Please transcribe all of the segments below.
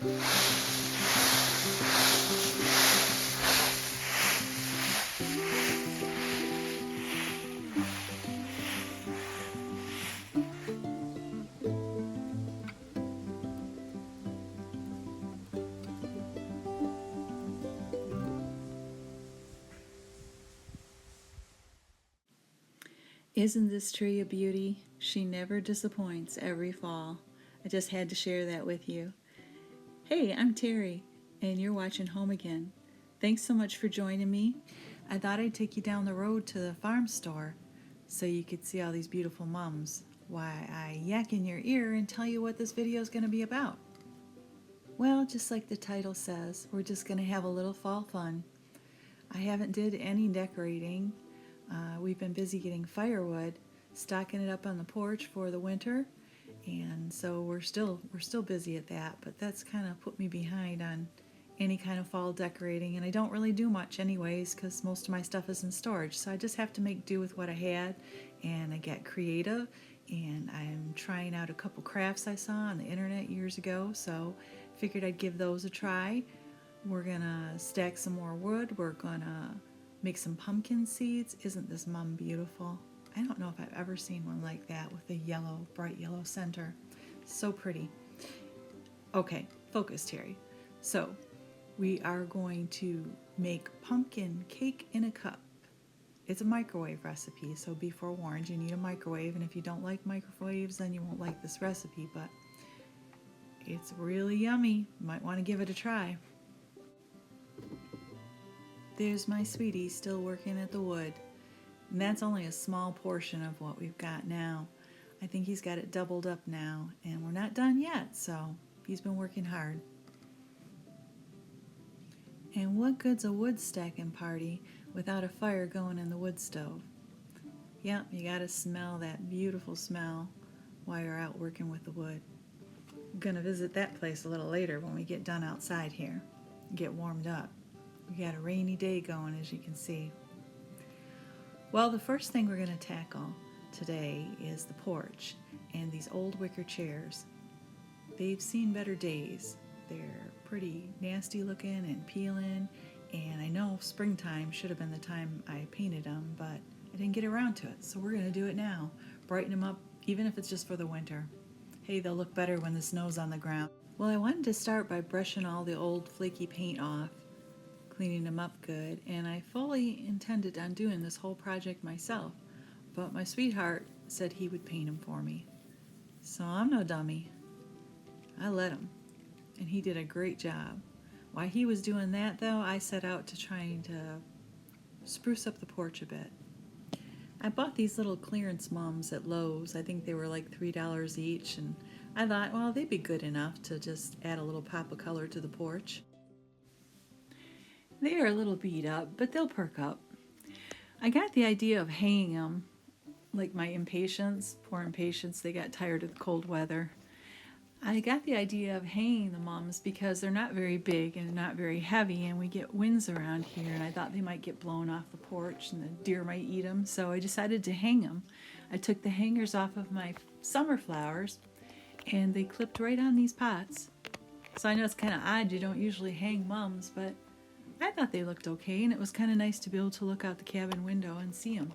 Isn't this tree a beauty? She never disappoints every fall. I just had to share that with you. Hey, I'm Terry, and you're watching Home Again. Thanks so much for joining me. I thought I'd take you down the road to the farm store so you could see all these beautiful mums. Why, I yak in your ear and tell you what this video is going to be about. Well, just like the title says, we're just going to have a little fall fun. I haven't did any decorating. We've been busy getting firewood, stocking it up on the porch for the winter, and so we're still busy at that, but that's kind of put me behind on any kind of fall decorating, and I don't really do much anyways because most of my stuff is in storage, so I just have to make do with what I had, and I get creative, and I'm trying out a couple crafts I saw on the internet years ago, so figured I'd give those a try. We're gonna stack some more wood. We're gonna make some pumpkin seeds. Isn't this mum beautiful? I don't know if I've ever seen one like that with a yellow, bright yellow center. So pretty. Okay, focus, Terry. So we are going to make pumpkin cake in a cup. It's a microwave recipe, so be forewarned, you need a microwave, and if you don't like microwaves, then you won't like this recipe, but it's really yummy. You might want to give it a try. There's my sweetie still working at the wood. And that's only a small portion of what we've got now. I think he's got it doubled up now, and we're not done yet, so he's been working hard. And what good's a wood stacking party without a fire going in the wood stove? Yep, you gotta smell that beautiful smell while you're out working with the wood. I'm gonna visit that place a little later when we get done outside here and get warmed up. We got a rainy day going, as you can see. Well, the first thing we're going to tackle today is the porch and these old wicker chairs. They've seen better days. They're pretty nasty looking and peeling, and I know springtime should have been the time I painted them, but I didn't get around to it, so we're going to do it now. Brighten them up, even if it's just for the winter. Hey, they'll look better when the snow's on the ground. Well, I wanted to start by brushing all the old flaky paint off, cleaning them up good, and I fully intended on doing this whole project myself, but my sweetheart said he would paint them for me. So I'm no dummy. I let him, and he did a great job. While he was doing that, though, I set out to trying to spruce up the porch a bit. I bought these little clearance mums at Lowe's. I think they were like $3 each, and I thought, well, they'd be good enough to just add a little pop of color to the porch. They are a little beat up, but they'll perk up. I got the idea of hanging them, like my impatiens, poor impatiens, they got tired of the cold weather. I got the idea of hanging the mums because they're not very big and not very heavy, and we get winds around here, and I thought they might get blown off the porch and the deer might eat them, so I decided to hang them. I took the hangers off of my summer flowers, and they clipped right on these pots. So I know it's kind of odd, you don't usually hang mums, but I thought they looked okay, and it was kind of nice to be able to look out the cabin window and see them.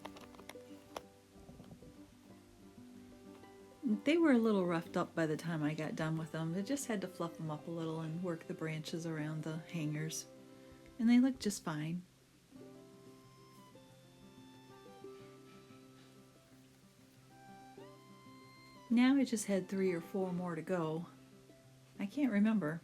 They were a little roughed up by the time I got done with them. I just had to fluff them up a little and work the branches around the hangers, and they looked just fine. Now I just had 3 or 4 more to go. I can't remember.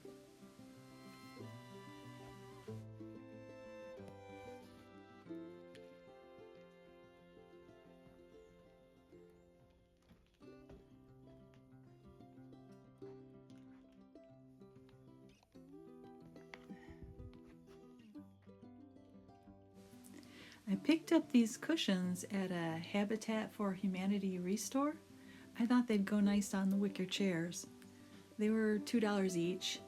I picked up these cushions at a Habitat for Humanity restore. I thought they'd go nice on the wicker chairs. They were $2 each,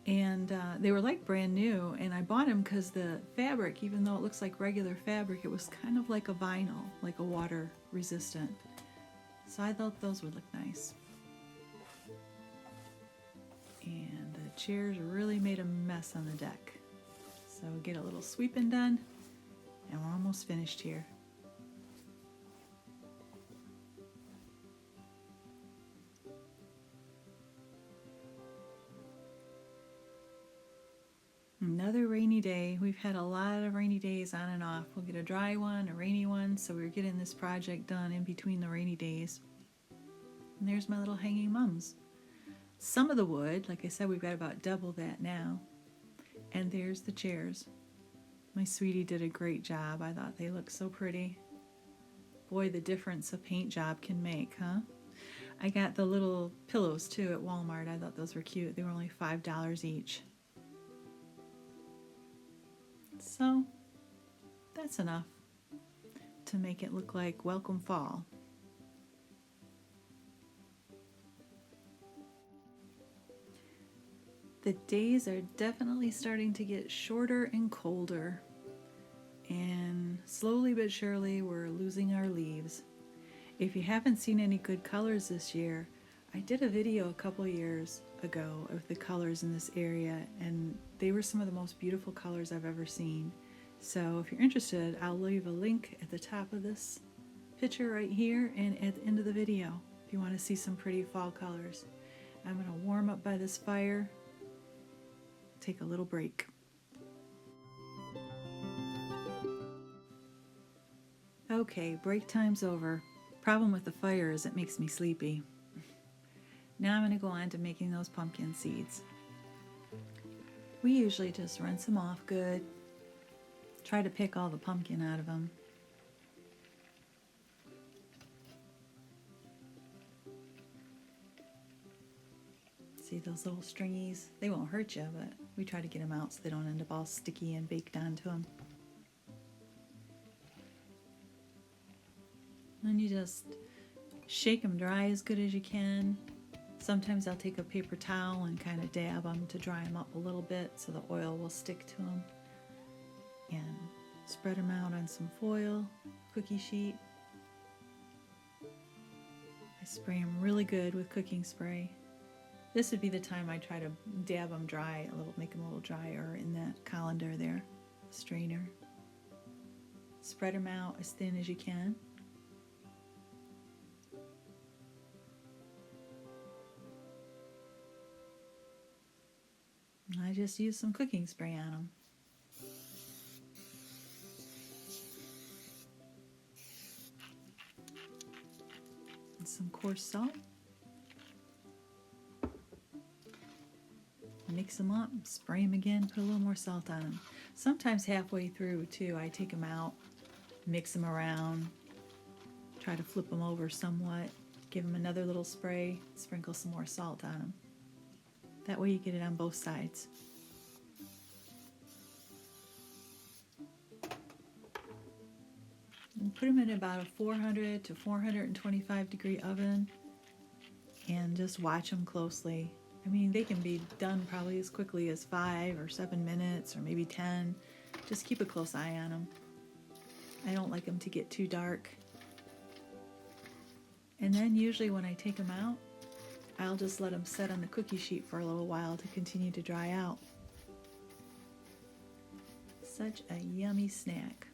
and they were like brand new, and I bought them because the fabric, even though it looks like regular fabric, it was kind of like a vinyl, like a water resistant. So I thought those would look nice. And the chairs really made a mess on the deck. So get a little sweeping done, and we're almost finished here. Another rainy day. We've had a lot of rainy days on and off. We'll get a dry one, a rainy one, so we're getting this project done in between the rainy days. And there's my little hanging mums. Some of the wood, like I said, we've got about double that now. And there's the chairs. My sweetie did a great job. I thought they looked so pretty. Boy, the difference a paint job can make, huh? I got the little pillows too at Walmart. I thought those were cute. They were only $5 each. So that's enough to make it look like welcome fall. The days are definitely starting to get shorter and colder, and slowly but surely we're losing our leaves. If you haven't seen any good colors this year, I did a video a couple years ago of the colors in this area, and they were some of the most beautiful colors I've ever seen. So if you're interested, I'll leave a link at the top of this picture right here and at the end of the video if you want to see some pretty fall colors. I'm going to warm up by this fire, take a little break. Okay, break time's over. Problem with the fire is it makes me sleepy. Now I'm going to go on to making those pumpkin seeds. We usually just rinse them off good. Try to pick all the pumpkin out of them. See those little stringies? They won't hurt you, but we try to get them out so they don't end up all sticky and baked onto them. Then you just shake them dry as good as you can. Sometimes I'll take a paper towel and kind of dab them to dry them up a little bit so the oil will stick to them. And spread them out on some foil, cookie sheet. I spray them really good with cooking spray. This would be the time I try to dab them dry a little, make them a little drier in that colander there, strainer. Spread them out as thin as you can. I just use some cooking spray on them. And some coarse salt. Mix them up, spray them again, put a little more salt on them. Sometimes halfway through too, I take them out, mix them around, try to flip them over somewhat, give them another little spray, sprinkle some more salt on them. That way you get it on both sides. And put them in about a 400 to 425 degree oven and just watch them closely. I mean, they can be done probably as quickly as 5 or 7 minutes or maybe 10. Just keep a close eye on them. I don't like them to get too dark. And then usually when I take them out, I'll just let them set on the cookie sheet for a little while to continue to dry out. Such a yummy snack.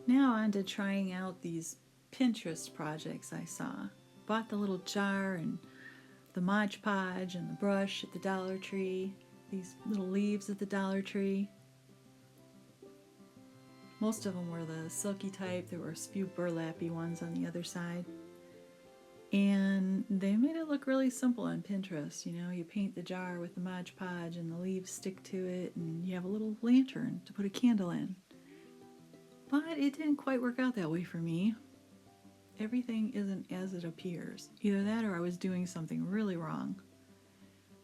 Now on to trying out these Pinterest projects I saw. Bought the little jar and the Mod Podge and the brush at the Dollar Tree. These little leaves at the Dollar Tree. Most of them were the silky type. There were a few burlappy ones on the other side. And they made it look really simple on Pinterest. You know, you paint the jar with the Mod Podge and the leaves stick to it and you have a little lantern to put a candle in. But it didn't quite work out that way for me. Everything isn't as it appears. Either that or I was doing something really wrong.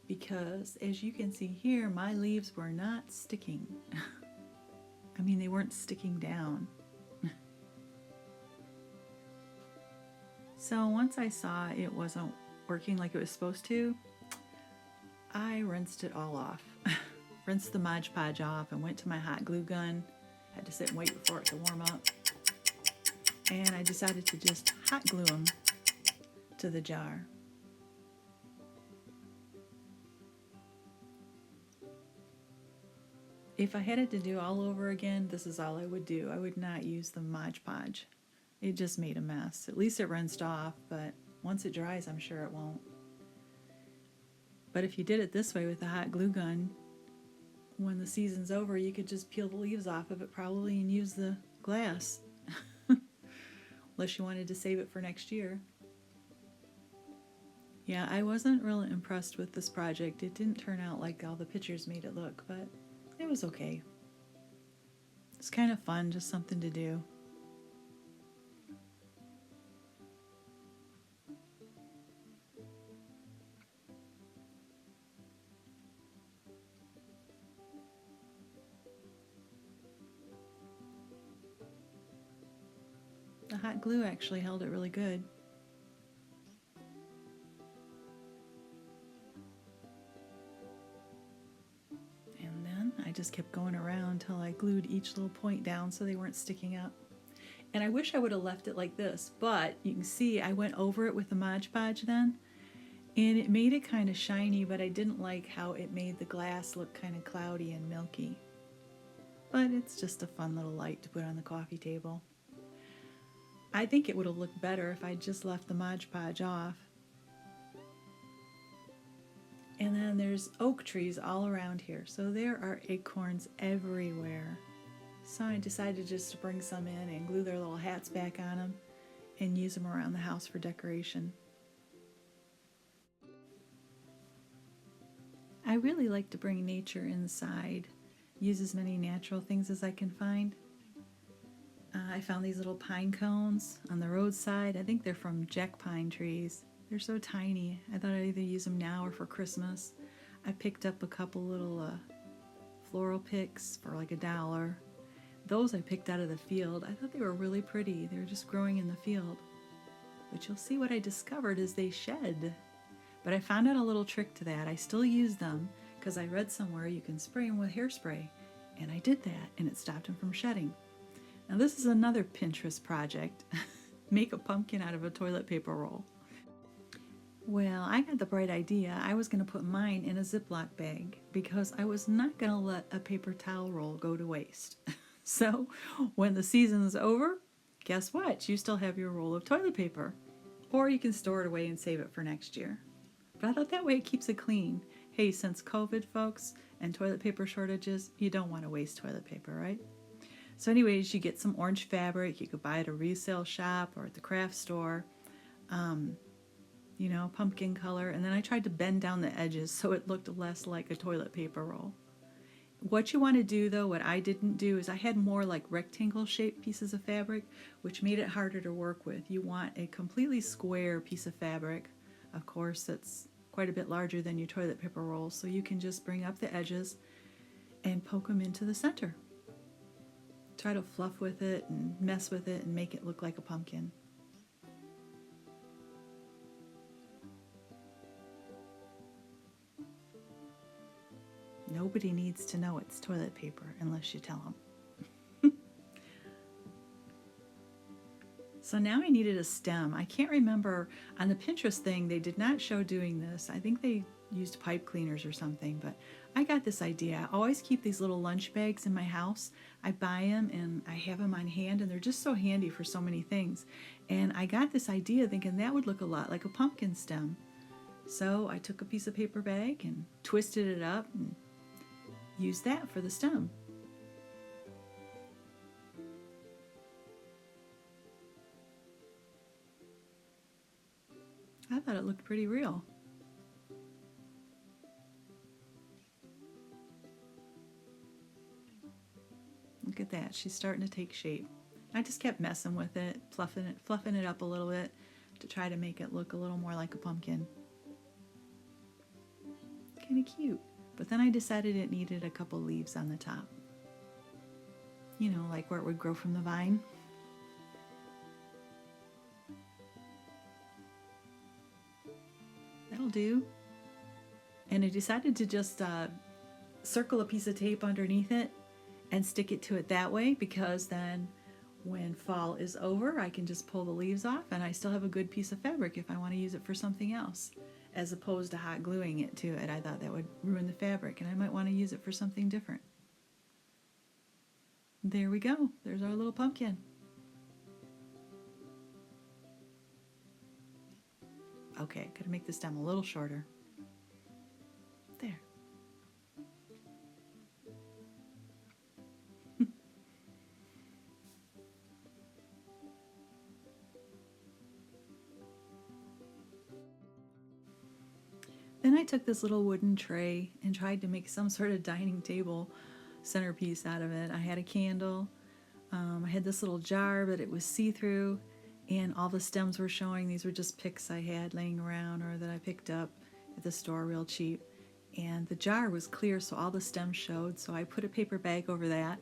Because as you can see here, my leaves were not sticking. I mean, they weren't sticking down. So once I saw it wasn't working like it was supposed to, I rinsed it all off. Rinsed the Mod Podge off and went to my hot glue gun. Had to sit and wait for it to warm up. and I decided to just hot glue them to the jar. If I had it to do all over again, this is all I would do. I would not use the Mod Podge. It just made a mess. At least it rinsed off, but once it dries, I'm sure it won't. But if you did it this way with the hot glue gun, when the season's over, you could just peel the leaves off of it probably and use the glass. Unless you wanted to save it for next year. Yeah, I wasn't really impressed with this project. It didn't turn out like all the pictures made it look, but it was okay. It's kind of fun, just something to do. The hot glue actually held it really good. And then I just kept going around until I glued each little point down so they weren't sticking up. And I wish I would have left it like this, but you can see I went over it with the Mod Podge then, and it made it kind of shiny, but I didn't like how it made the glass look kind of cloudy and milky. But it's just a fun little light to put on the coffee table. I think it would have looked better if I just left the Mod Podge off. And then there's oak trees all around here, so there are acorns everywhere. So I decided just to bring some in and glue their little hats back on them and use them around the house for decoration. I really like to bring nature inside, use as many natural things as I can find. I found these little pine cones on the roadside. I think they're from jack pine trees. They're so tiny. I thought I'd either use them now or for Christmas. I picked up a couple little floral picks for like $1. Those I picked out of the field. I thought they were really pretty. They were just growing in the field. But you'll see what I discovered is they shed. But I found out a little trick to that. I still use them because I read somewhere you can spray them with hairspray. And I did that and it stopped them from shedding. Now this is another Pinterest project. Make a pumpkin out of a toilet paper roll. Well, I got the bright idea. I was going to put mine in a Ziploc bag because I was not going to let a paper towel roll go to waste. So when the season's over, guess what? You still have your roll of toilet paper. Or you can store it away and save it for next year. But I thought that way it keeps it clean. Hey, since COVID, folks, and toilet paper shortages, you don't want to waste toilet paper, right? So anyways, you get some orange fabric. You could buy it at a resale shop or at the craft store. You know, pumpkin color. And then I tried to bend down the edges so it looked less like a toilet paper roll. What you want to do, though, what I didn't do is I had more like rectangle shaped pieces of fabric, which made it harder to work with. You want a completely square piece of fabric, of course, that's quite a bit larger than your toilet paper roll, so you can just bring up the edges and poke them into the center. Try to fluff with it and mess with it and make it look like a pumpkin. Nobody needs to know it's toilet paper unless you tell them. So now I needed a stem. I can't remember, on the Pinterest thing, they did not show doing this. I think they used pipe cleaners or something, but I got this idea. I always keep these little lunch bags in my house. I buy them and I have them on hand, and they're just so handy for so many things. And I got this idea thinking that would look a lot like a pumpkin stem. So I took a piece of paper bag and twisted it up and used that for the stem. I thought it looked pretty real. Look at that, she's starting to take shape. I just kept messing with it, fluffing it up a little bit to try to make it look a little more like a pumpkin. Kind of cute. But then I decided it needed a couple leaves on the top. You know, like where it would grow from the vine. That'll do. And I decided to just circle a piece of tape underneath it and stick it to it that way, because then When fall is over, I can just pull the leaves off and I still have a good piece of fabric if I want to use it for something else, as opposed to hot gluing it to it. I thought that would ruin the fabric and I might want to use it for something different. There we go. There's our little pumpkin. Okay, gotta make this stem a little shorter. There. Then I took this little wooden tray and tried to make some sort of dining table centerpiece out of it. I had a candle. I had this little jar, but it was see-through, and all the stems were showing. These were just picks I had laying around or that I picked up at the store real cheap. And the jar was clear, so all the stems showed, so I put a paper bag over that.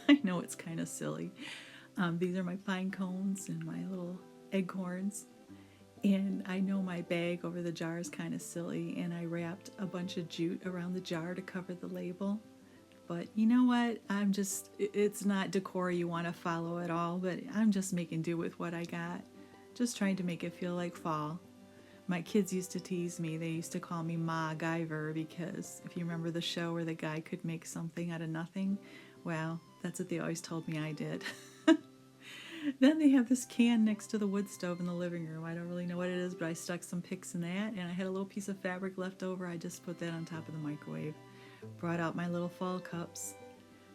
I know it's kind of silly. These are my pine cones and my little acorns. And I know my bag over the jar is kind of silly, and I wrapped a bunch of jute around the jar to cover the label. But you know what? It's not decor you want to follow at all, but I'm just making do with what I got. Just trying to make it feel like fall. My kids used to tease me. They used to call me Ma Guyver because if you remember the show where the guy could make something out of nothing, well, that's what they always told me I did. Then they have this can next to the wood stove in the living room. I don't really know what it is, but I stuck some picks in that, and I had a little piece of fabric left over. I just put that on top of the microwave. Brought out my little fall cups.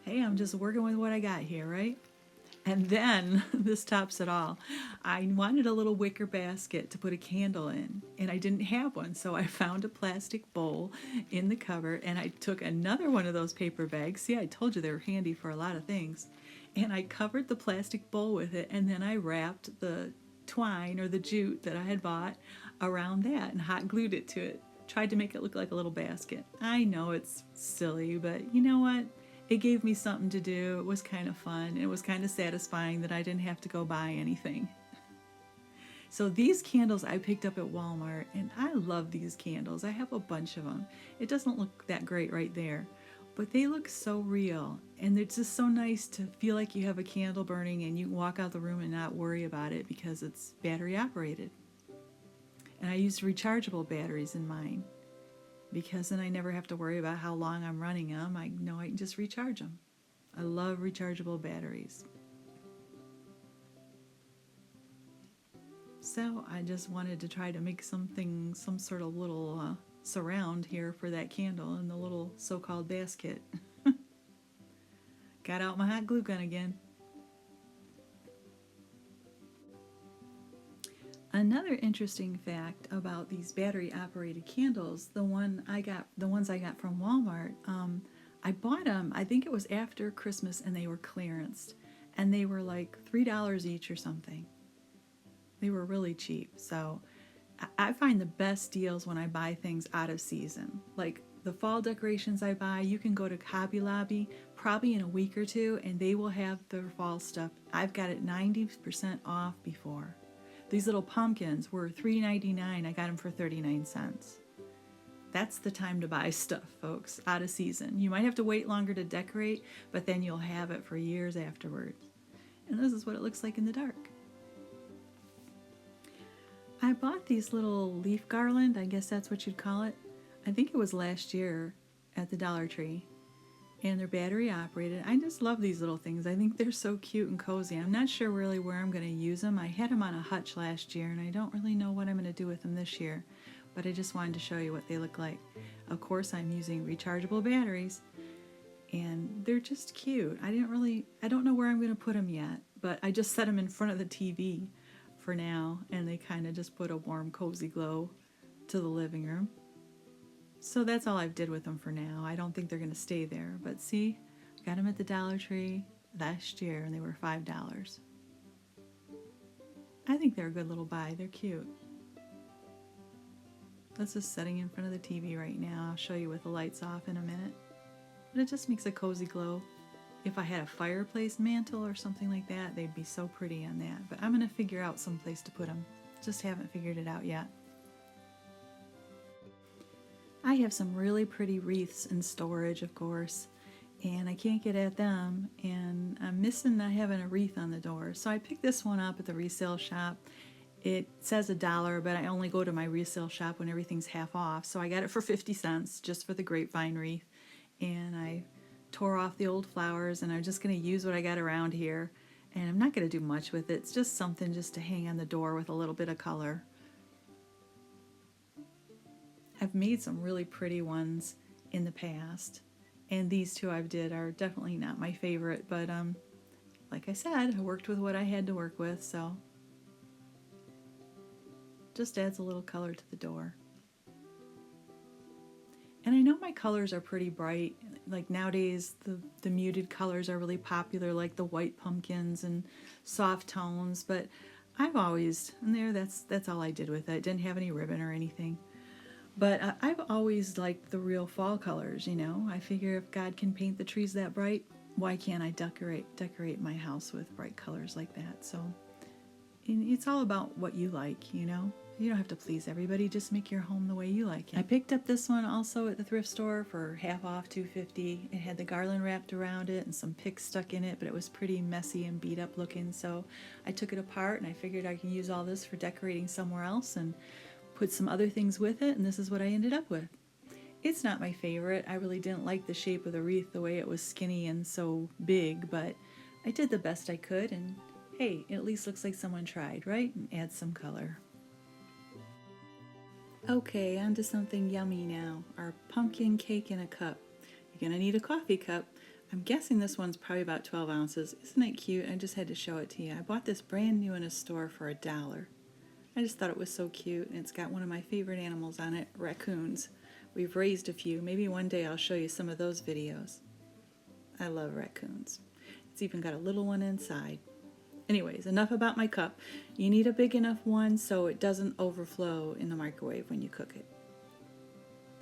Hey, I'm just working with what I got here, right? And then, this tops it all. I wanted a little wicker basket to put a candle in, and I didn't have one, so I found a plastic bowl in the cupboard, and I took another one of those paper bags. See, I told you they were handy for a lot of things. And I covered the plastic bowl with it, and then I wrapped the twine or the jute that I had bought around that and hot glued it to it. Tried to make it look like a little basket. I know it's silly, but you know what? It gave me something to do. It was kind of fun. It was kind of satisfying that I didn't have to go buy anything. So these candles I picked up at Walmart, and I love these candles. I have a bunch of them. It doesn't look that great right there, but they look so real, and it's just so nice to feel like you have a candle burning and you can walk out the room and not worry about it because it's battery operated. And I used rechargeable batteries in mine because then I never have to worry about how long I'm running them. I know I can just recharge them. I love rechargeable batteries. So I just wanted to try to make some sort of little surround here for that candle in the little so-called basket. Got out my hot glue gun again. Another interesting fact about these battery-operated candles, the ones I got from Walmart, I bought them. I think it was after Christmas, and they were clearanced, and they were like $3 each or something. They were really cheap. So I find the best deals when I buy things out of season. Like the fall decorations I buy, you can go to Hobby Lobby probably in a week or two, and they will have their fall stuff. I've got it 90% off before. These little pumpkins were $3.99. I got them for 39 cents. That's the time to buy stuff, folks, out of season. You might have to wait longer to decorate, but then you'll have it for years afterwards. And this is what it looks like in the dark. I bought these little leaf garland, I guess that's what you'd call it. I think it was last year at the Dollar Tree. And they're battery operated. I just love these little things. I think they're so cute and cozy. I'm not sure really where I'm going to use them. I had them on a hutch last year, and I don't really know what I'm going to do with them this year. But I just wanted to show you what they look like. Of course, I'm using rechargeable batteries, and they're just cute. I don't know where I'm going to put them yet, but I just set them in front of the TV for now, and they kind of just put a warm, cozy glow to the living room. So that's all I've did with them for now. I don't think they're going to stay there. But see, I got them at the Dollar Tree last year, and they were $5. I think they're a good little buy. They're cute. That's just setting in front of the TV right now. I'll show you with the lights off in a minute. But it just makes a cozy glow. If I had a fireplace mantle or something like that, they'd be so pretty on that. But I'm going to figure out some place to put them. Just haven't figured it out yet. I have some really pretty wreaths in storage, of course, and I can't get at them, and I'm missing not having a wreath on the door. So I picked this one up at the resale shop. It says $1, but I only go to my resale shop when everything's half off. So I got it for 50 cents just for the grapevine wreath. And I tore off the old flowers, and I'm just going to use what I got around here. And I'm not going to do much with it. It's just something just to hang on the door with a little bit of color. I've made some really pretty ones in the past, and these two I've did are definitely not my favorite, but like I said, I worked with what I had to work with, so just adds a little color to the door. And I know my colors are pretty bright. Like nowadays, the muted colors are really popular, like the white pumpkins and soft tones, but I've always, and there, that's all I did with it. I didn't have any ribbon or anything. But I've always liked the real fall colors, you know. I figure if God can paint the trees that bright, why can't I decorate my house with bright colors like that? So it's all about what you like, you know. You don't have to please everybody, just make your home the way you like it. I picked up this one also at the thrift store for half off, $2.50. It had the garland wrapped around it and some picks stuck in it, but it was pretty messy and beat up looking, so I took it apart and I figured I can use all this for decorating somewhere else and put some other things with it, and this is what I ended up with. It's not my favorite. I really didn't like the shape of the wreath, the way it was skinny and so big, but I did the best I could, and hey, it at least looks like someone tried, right? And add some color. Okay, on to something yummy now. Our pumpkin cake in a cup. You're gonna need a coffee cup. I'm guessing this one's probably about 12 ounces. Isn't it cute? I just had to show it to you. I bought this brand new in a store for $1. I just thought it was so cute, and it's got one of my favorite animals on it, raccoons. We've raised a few. Maybe one day I'll show you some of those videos. I love raccoons. It's even got a little one inside. Anyways, enough about my cup. You need a big enough one so it doesn't overflow in the microwave when you cook it.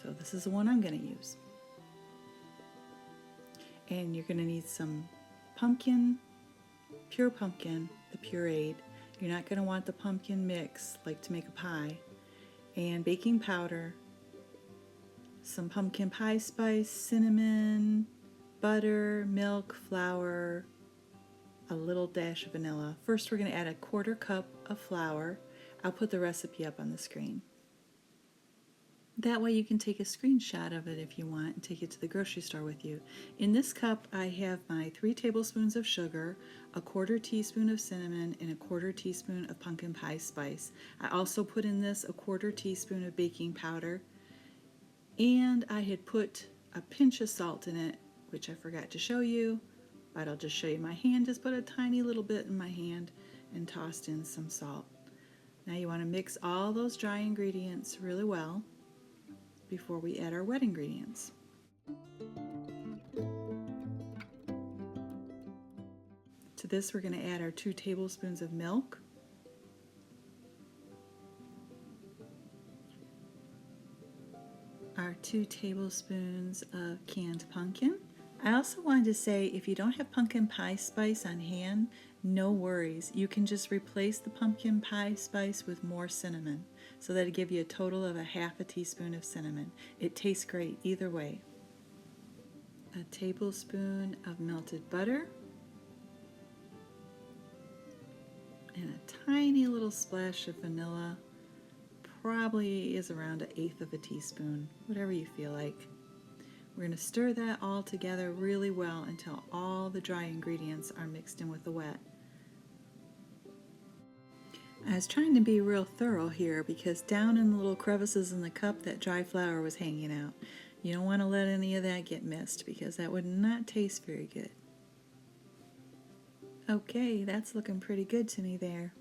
So this is the one I'm going to use. And you're going to need some pumpkin, pure pumpkin, the pureed. You're not going to want the pumpkin mix, like to make a pie, and baking powder, some pumpkin pie spice, cinnamon, butter, milk, flour, a little dash of vanilla. First, we're going to add a 1/4 cup of flour. I'll put the recipe up on the screen. That way you can take a screenshot of it if you want and take it to the grocery store with you. In this cup, I have my 3 tablespoons of sugar, a 1/4 teaspoon of cinnamon, and a 1/4 teaspoon of pumpkin pie spice. I also put in this a 1/4 teaspoon of baking powder, and I had put a pinch of salt in it, which I forgot to show you, but I'll just show you my hand. Just put a tiny little bit in my hand and tossed in some salt. Now you want to mix all those dry ingredients really well before we add our wet ingredients. To this, we're going to add our 2 tablespoons of milk, our 2 tablespoons of canned pumpkin. I also wanted to say, if you don't have pumpkin pie spice on hand, no worries. You can just replace the pumpkin pie spice with more cinnamon. So that'll give you a total of a 1/2 teaspoon of cinnamon. It tastes great either way. A tablespoon of melted butter. And a tiny little splash of vanilla. Probably is around 1/8 of a teaspoon, whatever you feel like. We're going to stir that all together really well until all the dry ingredients are mixed in with the wet. I was trying to be real thorough here because down in the little crevices in the cup, that dry flour was hanging out. You don't want to let any of that get missed because that would not taste very good. Okay, that's looking pretty good to me there.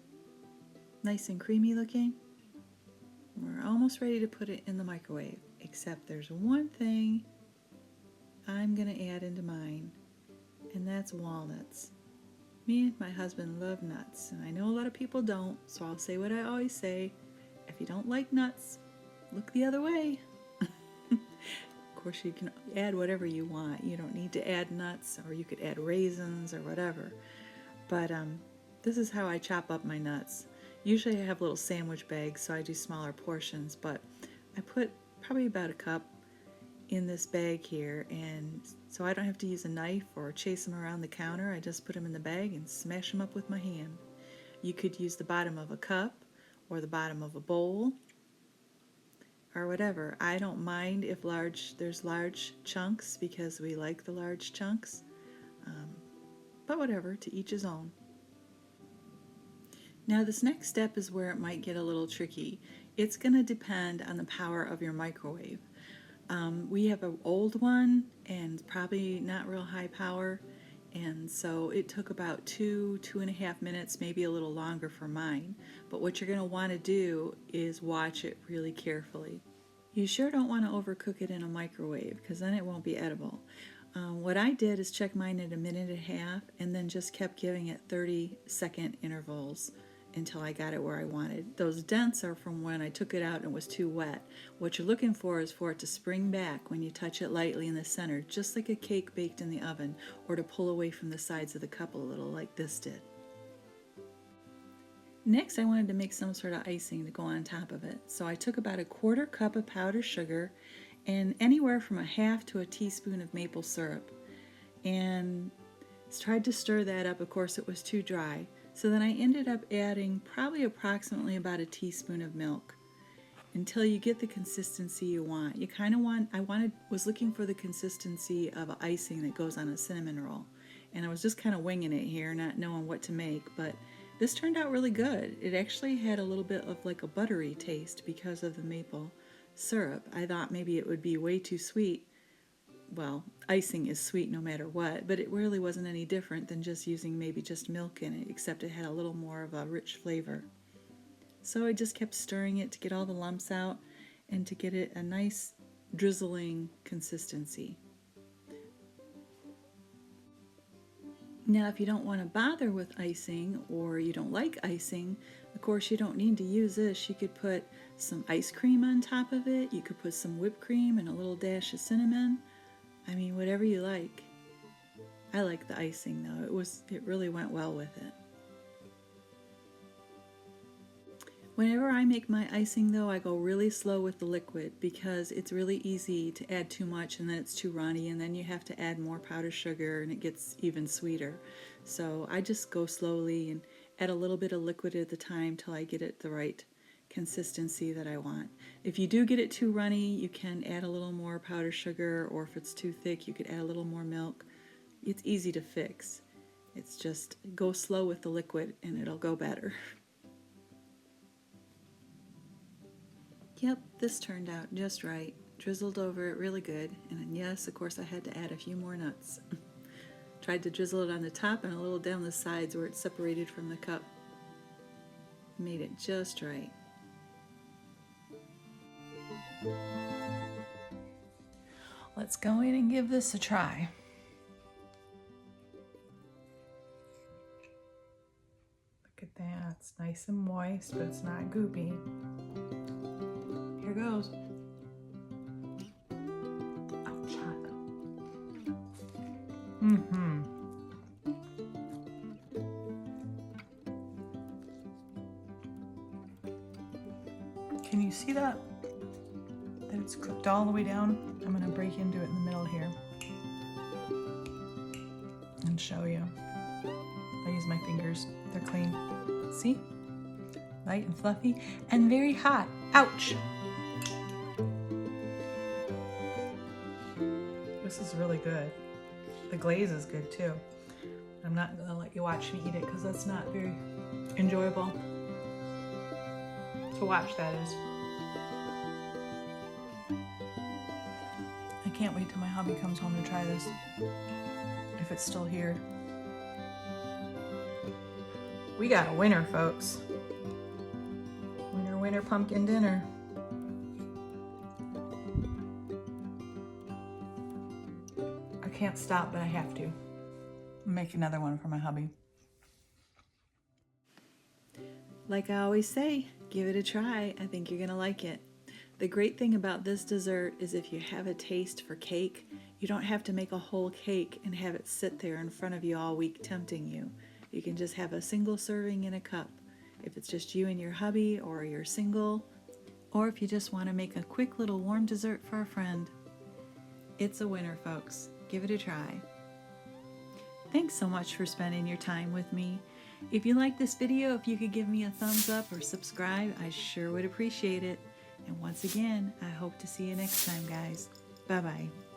Nice and creamy looking. We're almost ready to put it in the microwave, except there's one thing I'm going to add into mine, and that's walnuts. Me and my husband love nuts, and I know a lot of people don't, so I'll say what I always say. If you don't like nuts, look the other way. Of course, you can add whatever you want. You don't need to add nuts, or you could add raisins or whatever. But this is how I chop up my nuts. Usually I have little sandwich bags, so I do smaller portions, but I put probably about a cup in this bag here, and so I don't have to use a knife or chase them around the counter. I just put them in the bag and smash them up with my hand. You could use the bottom of a cup or the bottom of a bowl or whatever. I don't mind if there's large chunks because we like the large chunks, but whatever, to each his own. Now this next step is where it might get a little tricky. It's going to depend on the power of your microwave. We have an old one and probably not real high power, and so it took about 2.5 minutes, maybe a little longer for mine. But what you're going to want to do is watch it really carefully. You sure don't want to overcook it in a microwave because then it won't be edible. What I did is check mine at 1.5 minutes and then just kept giving it 30-second intervals until I got it where I wanted. Those dents are from when I took it out and it was too wet. What you're looking for is for it to spring back when you touch it lightly in the center, just like a cake baked in the oven, or to pull away from the sides of the cup a little like this did. Next, I wanted to make some sort of icing to go on top of it. So I took about 1/4 cup of powdered sugar and anywhere from 1/2 to a teaspoon of maple syrup, and tried to stir that up. Of course, it was too dry. So then I ended up adding probably approximately about a teaspoon of milk until you get the consistency you want. You kind of was looking for the consistency of icing that goes on a cinnamon roll. And I was just kind of winging it here, not knowing what to make, but this turned out really good. It actually had a little bit of like a buttery taste because of the maple syrup. I thought maybe it would be way too sweet. Well, icing is sweet no matter what, but it really wasn't any different than just using maybe just milk in it, except it had a little more of a rich flavor. So I just kept stirring it to get all the lumps out and to get it a nice drizzling consistency. Now, if you don't want to bother with icing or you don't like icing, of course you don't need to use this. You could put some ice cream on top of it. You could put some whipped cream and a little dash of cinnamon. I mean, whatever you like. I like the icing though. It really went well with it. Whenever I make my icing though, I go really slow with the liquid because it's really easy to add too much and then it's too runny, and then you have to add more powdered sugar and it gets even sweeter. So I just go slowly and add a little bit of liquid at the time till I get it the right consistency that I want. If you do get it too runny, you can add a little more powdered sugar, or if it's too thick, you could add a little more milk. It's easy to fix. It's just go slow with the liquid and it'll go better. Yep, this turned out just right. Drizzled over it really good, and then yes, of course I had to add a few more nuts. Tried to drizzle it on the top and a little down the sides where it's separated from the cup. Made it just right. Let's go in and give this a try. Look at that, it's nice and moist, but it's not goopy. Here goes. Ouch, hot. Can you see that? That it's cooked all the way down? I'm gonna break into it in the middle here and show you. I use my fingers, they're clean. See? Light and fluffy and very hot. Ouch! This is really good. The glaze is good too. I'm not gonna let you watch me eat it because that's not very enjoyable to watch, that is. I can't wait till my hubby comes home to try this, if it's still here. We got a winner, folks. Winner, winner, pumpkin dinner. I can't stop, but I have to. Make another one for my hubby. Like I always say, give it a try. I think you're gonna like it. The great thing about this dessert is if you have a taste for cake, you don't have to make a whole cake and have it sit there in front of you all week tempting you. You can just have a single serving in a cup. If it's just you and your hubby, or you're single, or if you just want to make a quick little warm dessert for a friend. It's a winner, folks. Give it a try. Thanks so much for spending your time with me. If you like this video, if you could give me a thumbs up or subscribe, I sure would appreciate it. And once again, I hope to see you next time, guys. Bye-bye.